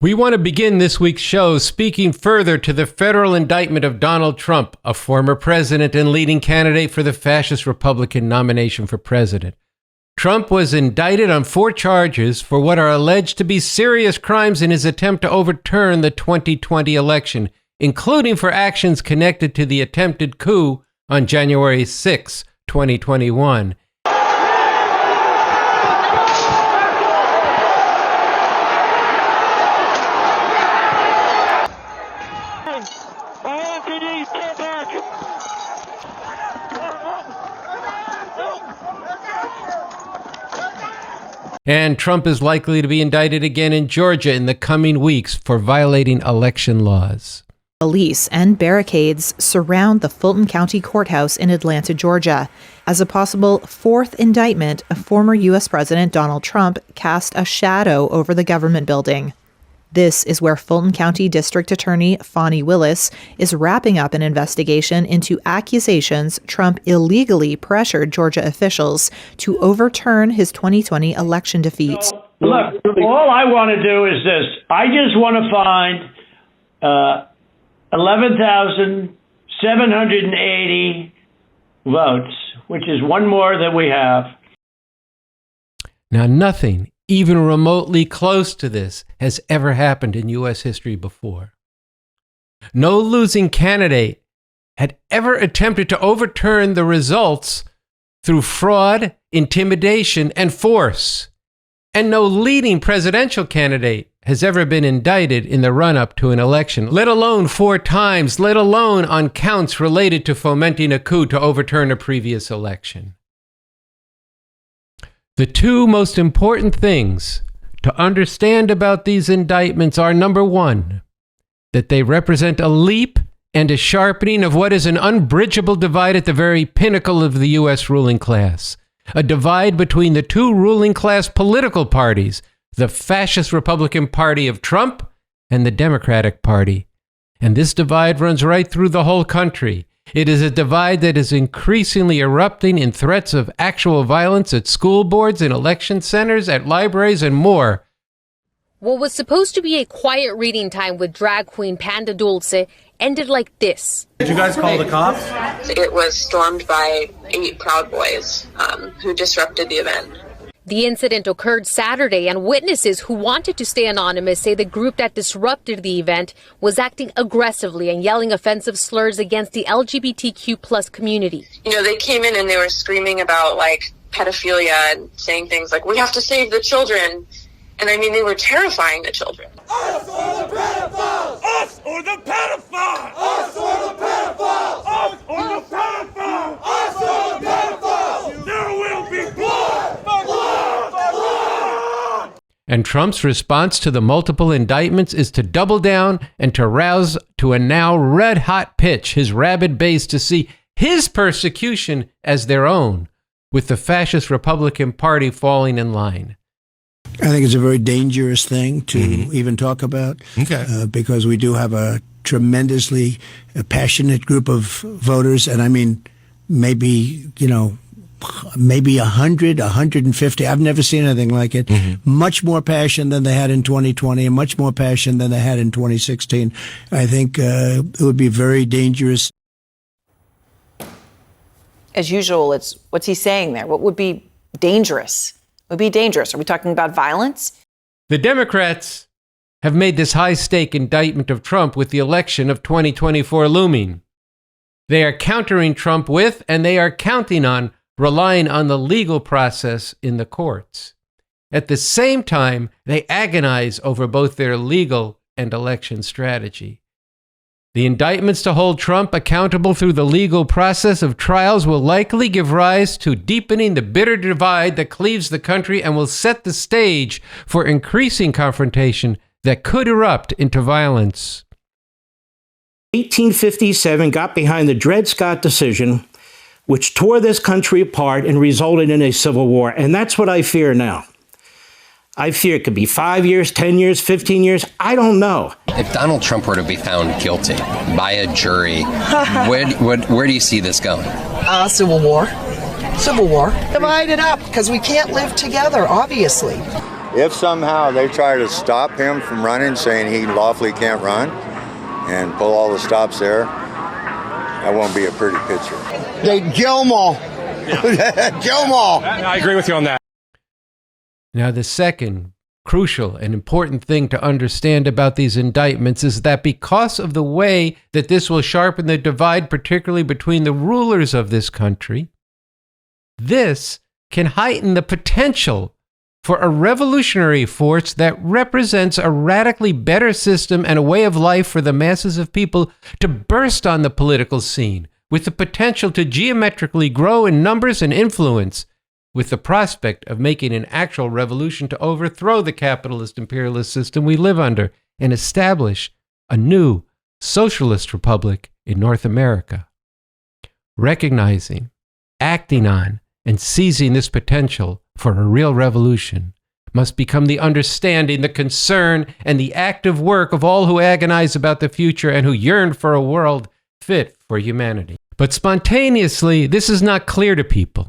We want to begin this week's show speaking further to the federal indictment of Donald Trump, a former president and leading candidate for the fascist Republican nomination for president. Trump was indicted on 4 charges for what are alleged to be serious crimes in his attempt to overturn the 2020 election, including for actions connected to the attempted coup on January 6, 2021. And Trump is likely to be indicted again in Georgia in the coming weeks for violating election laws. Police and barricades surround the Fulton County Courthouse in Atlanta, Georgia. As a possible 4th indictment, former U.S. President Donald Trump cast a shadow over the government building. This is where Fulton County District Attorney Fani Willis is wrapping up an investigation into accusations Trump illegally pressured Georgia officials to overturn his 2020 election defeat. So, look, all I want to do is this. I just want to find 11,780 votes, which is one more than we have. Now, nothing even remotely close to this has ever happened in U.S. history before. No losing candidate had ever attempted to overturn the results through fraud, intimidation, and force. And no leading presidential candidate has ever been indicted in the run-up to an election, let alone 4 times, let alone on counts related to fomenting a coup to overturn a previous election. The 2 most important things to understand about these indictments are, number 1, that they represent a leap and a sharpening of what is an unbridgeable divide at the very pinnacle of the U.S. ruling class. A divide between the 2 ruling class political parties, the fascist Republican Party of Trump and the Democratic Party. And this divide runs right through the whole country. It is a divide that is increasingly erupting in threats of actual violence at school boards, in election centers, at libraries, and more. What was supposed to be a quiet reading time with drag queen Panda Dulce ended like this. Did you guys call the cops? It was stormed by 8 Proud Boys who disrupted the event. The incident occurred Saturday, and witnesses who wanted to stay anonymous say the group that disrupted the event was acting aggressively and yelling offensive slurs against the LGBTQ+ community. You know, they came in and they were screaming about, like, pedophilia and saying things like, we have to save the children. And I mean, they were terrifying the children. Us or the pedophiles! Us or the pedophiles! Us or the pedophiles! Us or the pedophiles! Us or the pedophiles! There will be blood! And Trump's response to the multiple indictments is to double down and to rouse to a now red-hot pitch his rabid base to see his persecution as their own, with the fascist Republican Party falling in line. I think it's a very dangerous thing to even talk about, because we do have a tremendously passionate group of voters, and I mean, maybe 100, 150. I've never seen anything like it. Much more passion than they had in 2020 and much more passion than they had in 2016. I think it would be very dangerous. As usual, it's what's he saying there? What would be dangerous? Would be dangerous. Are we talking about violence? The Democrats have made this high-stake indictment of Trump with the election of 2024 looming. They are countering Trump with, and they are counting on, relying on the legal process in the courts. At the same time, they agonize over both their legal and election strategy. The indictments to hold Trump accountable through the legal process of trials will likely give rise to deepening the bitter divide that cleaves the country and will set the stage for increasing confrontation that could erupt into violence. 1857 got behind the Dred Scott decision, which tore this country apart and resulted in a civil war. And that's what I fear now. I fear it could be 5 years, 10 years, 15 years. I don't know. If Donald Trump were to be found guilty by a jury, where do you see this going? Civil war. Civil war. Divide it up because we can't live together, obviously. If somehow they try to stop him from running, saying he lawfully can't run, and pull all the stops there, that won't be a pretty picture. They Gilmore. Gilmore. I agree with you on that. Now, the second crucial and important thing to understand about these indictments is that because of the way that this will sharpen the divide, particularly between the rulers of this country, this can heighten the potential for a revolutionary force that represents a radically better system and a way of life for the masses of people to burst on the political scene, with the potential to geometrically grow in numbers and influence, with the prospect of making an actual revolution to overthrow the capitalist imperialist system we live under and establish a new socialist republic in North America. Recognizing, acting on, and seizing this potential for a real revolution must become the understanding, the concern, and the active work of all who agonize about the future and who yearn for a world fit for humanity. But spontaneously, this is not clear to people.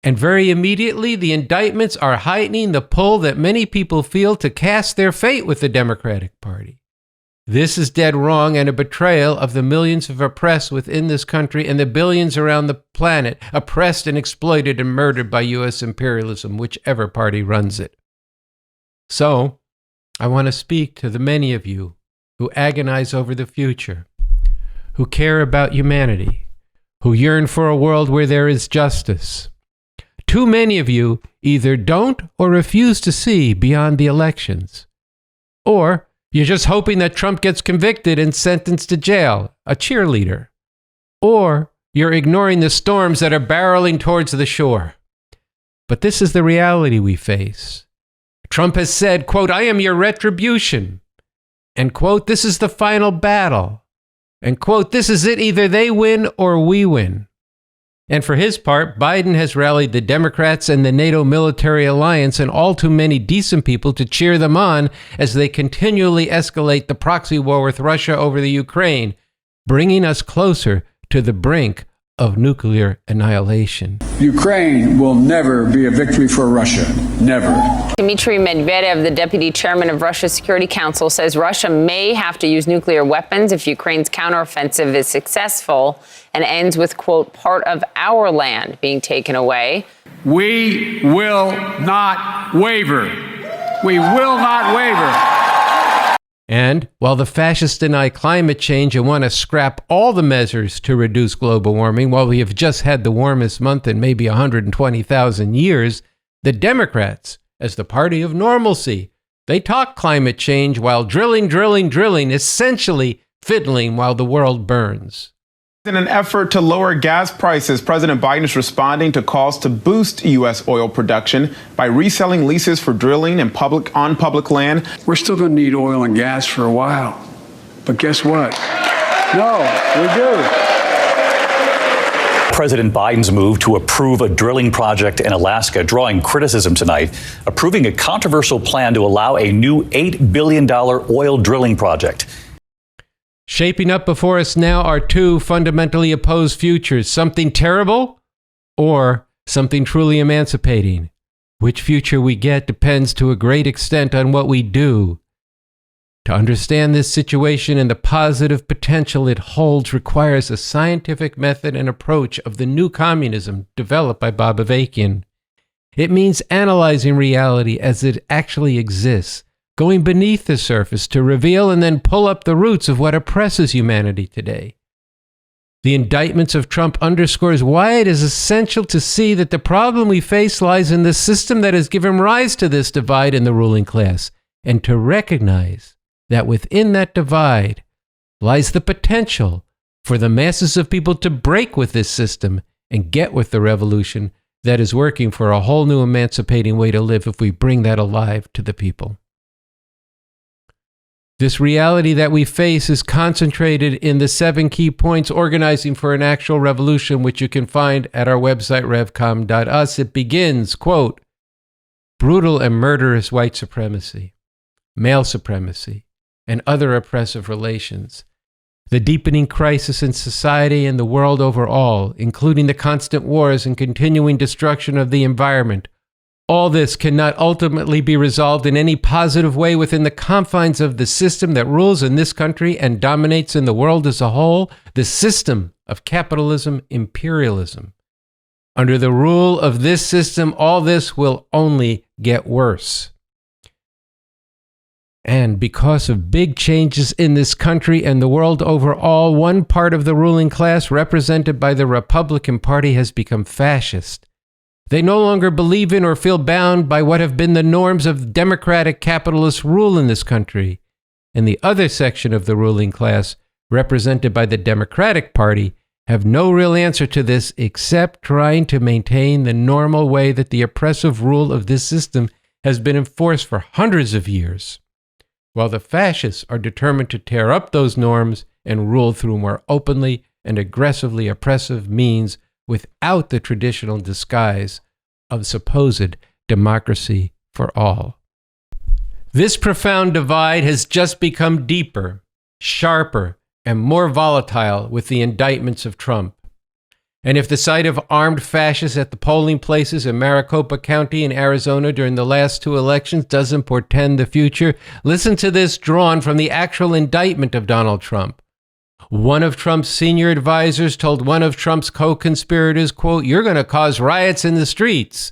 And very immediately, the indictments are heightening the pull that many people feel to cast their fate with the Democratic Party. This is dead wrong and a betrayal of the millions of oppressed within this country and the billions around the planet oppressed and exploited and murdered by U.S. imperialism, whichever party runs it. So, I want to speak to the many of you who agonize over the future, who care about humanity, who yearn for a world where there is justice. Too many of you either don't or refuse to see beyond the elections. Or you're just hoping that Trump gets convicted and sentenced to jail, a cheerleader. Or you're ignoring the storms that are barreling towards the shore. But this is the reality we face. Trump has said, quote, "I am your retribution." And quote, "This is the final battle." And quote, "This is it, either they win or we win." And for his part, Biden has rallied the Democrats and the NATO military alliance and all too many decent people to cheer them on as they continually escalate the proxy war with Russia over the Ukraine, bringing us closer to the brink of nuclear annihilation. Ukraine will never be a victory for Russia. Never. Dmitry Medvedev, the deputy chairman of Russia's Security Council, says Russia may have to use nuclear weapons if Ukraine's counteroffensive is successful and ends with, quote, "part of our land being taken away." We will not waver. We will not waver. And while the fascists deny climate change and want to scrap all the measures to reduce global warming, while we have just had the warmest month in maybe 120,000 years, the Democrats, as the party of normalcy, they talk climate change while drilling, essentially fiddling while the world burns. In an effort to lower gas prices, President Biden is responding to calls to boost U.S. oil production by reselling leases for drilling and on public land. We're still going to need oil and gas for a while. But guess what? No, we do. President Biden's move to approve a drilling project in Alaska, drawing criticism tonight, approving a controversial plan to allow a new $8 billion oil drilling project. Shaping up before us now are two fundamentally opposed futures, something terrible or something truly emancipating. Which future we get depends to a great extent on what we do. To understand this situation and the positive potential it holds requires a scientific method and approach of the new communism developed by Bob Avakian. It means analyzing reality as it actually exists, going beneath the surface to reveal and then pull up the roots of what oppresses humanity today. The indictments of Trump underscores why it is essential to see that the problem we face lies in the system that has given rise to this divide in the ruling class, and to recognize that within that divide lies the potential for the masses of people to break with this system and get with the revolution that is working for a whole new emancipating way to live if we bring that alive to the people. This reality that we face is concentrated in the 7 key points organizing for an actual revolution, which you can find at our website, revcom.us. It begins, quote, brutal and murderous white supremacy, male supremacy, and other oppressive relations, the deepening crisis in society and the world overall, including the constant wars and continuing destruction of the environment, All this cannot ultimately be resolved in any positive way within the confines of the system that rules in this country and dominates in the world as a whole, the system of capitalism, imperialism. Under the rule of this system, all this will only get worse. And because of big changes in this country and the world overall, one part of the ruling class, represented by the Republican Party, has become fascist. They no longer believe in or feel bound by what have been the norms of democratic capitalist rule in this country. And the other section of the ruling class, represented by the Democratic Party, have no real answer to this except trying to maintain the normal way that the oppressive rule of this system has been enforced for hundreds of years, while the fascists are determined to tear up those norms and rule through more openly and aggressively oppressive means without the traditional disguise of supposed democracy for all. This profound divide has just become deeper, sharper, and more volatile with the indictments of Trump. And if the sight of armed fascists at the polling places in Maricopa County in Arizona during the last two elections doesn't portend the future, listen to this drawn from the actual indictment of Donald Trump. One of Trump's senior advisors told one of Trump's co-conspirators, quote, "You're going to cause riots in the streets."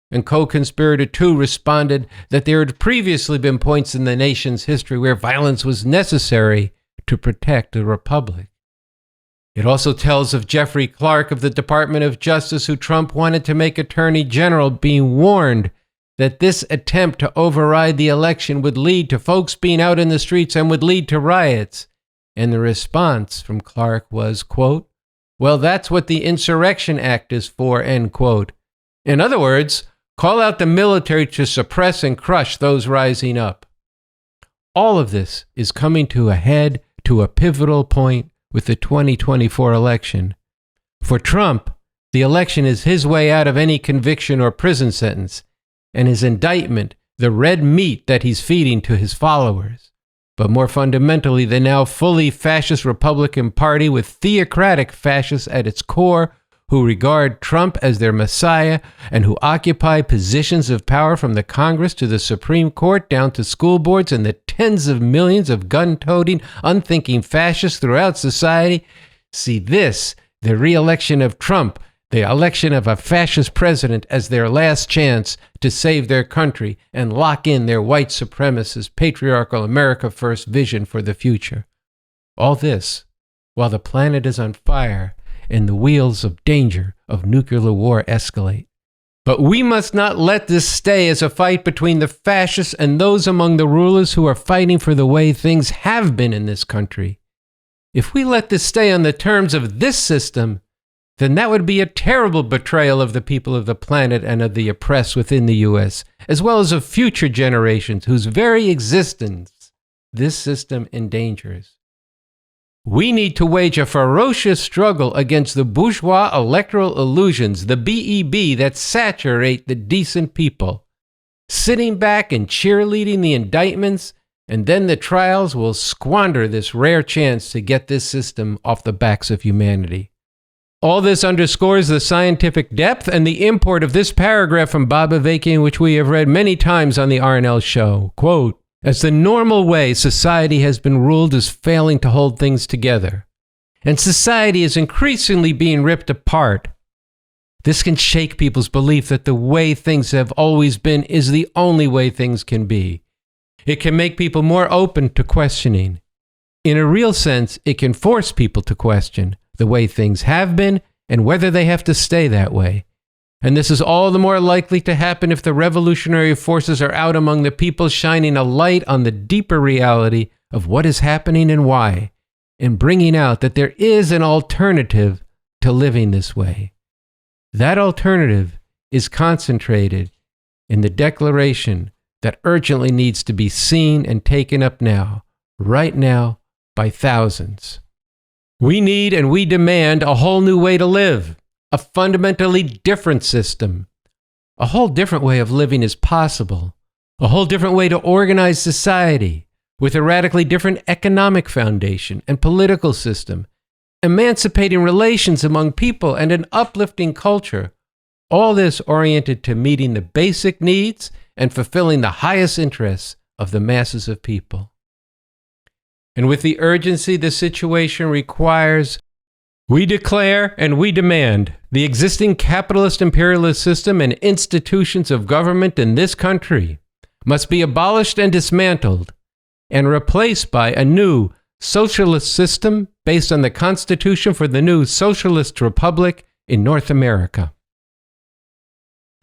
And co-conspirator 2 responded that there had previously been points in the nation's history where violence was necessary to protect the republic. It also tells of Jeffrey Clark of the Department of Justice, who Trump wanted to make Attorney General, being warned that this attempt to override the election would lead to folks being out in the streets and would lead to riots. And the response from Clark was, quote, "Well, that's what the Insurrection Act is for," end quote. In other words, call out the military to suppress and crush those rising up. All of this is coming to a head, to a pivotal point with the 2024 election. For Trump, the election is his way out of any conviction or prison sentence, and his indictment, the red meat that he's feeding to his followers. But more fundamentally, the now fully fascist Republican Party, with theocratic fascists at its core, who regard Trump as their messiah and who occupy positions of power from the Congress to the Supreme Court down to school boards and the tens of millions of gun-toting, unthinking fascists throughout society, see this, the re-election of Trump, the election of a fascist president, as their last chance to save their country and lock in their white supremacist, patriarchal America First vision for the future. All this while the planet is on fire and the wheels of danger of nuclear war escalate. But we must not let this stay as a fight between the fascists and those among the rulers who are fighting for the way things have been in this country. If we let this stay on the terms of this system, then that would be a terrible betrayal of the people of the planet and of the oppressed within the U.S., as well as of future generations whose very existence this system endangers. We need to wage a ferocious struggle against the bourgeois electoral illusions, the BEB, that saturate the decent people. Sitting back and cheerleading the indictments, and then the trials will squander this rare chance to get this system off the backs of humanity. All this underscores the scientific depth and the import of this paragraph from Bob Avakian, which we have read many times on the RNL show. Quote, "As the normal way society has been ruled is failing to hold things together, and society is increasingly being ripped apart, this can shake people's belief that the way things have always been is the only way things can be. It can make people more open to questioning. In a real sense, it can force people to question the way things have been and whether they have to stay that way. And this is all the more likely to happen if the revolutionary forces are out among the people, shining a light on the deeper reality of what is happening and why, and bringing out that there is an alternative to living this way. That alternative is concentrated in the declaration that urgently needs to be seen and taken up now, right now, by thousands. We need and we demand a whole new way to live, a fundamentally different system. A whole different way of living is possible, a whole different way to organize society, with a radically different economic foundation and political system, emancipating relations among people and an uplifting culture, All this oriented to meeting the basic needs and fulfilling the highest interests of the masses of people. And with the urgency the situation requires, we declare and we demand the existing capitalist imperialist system and institutions of government in this country must be abolished and dismantled and replaced by a new socialist system based on the Constitution for the new Socialist Republic in North America.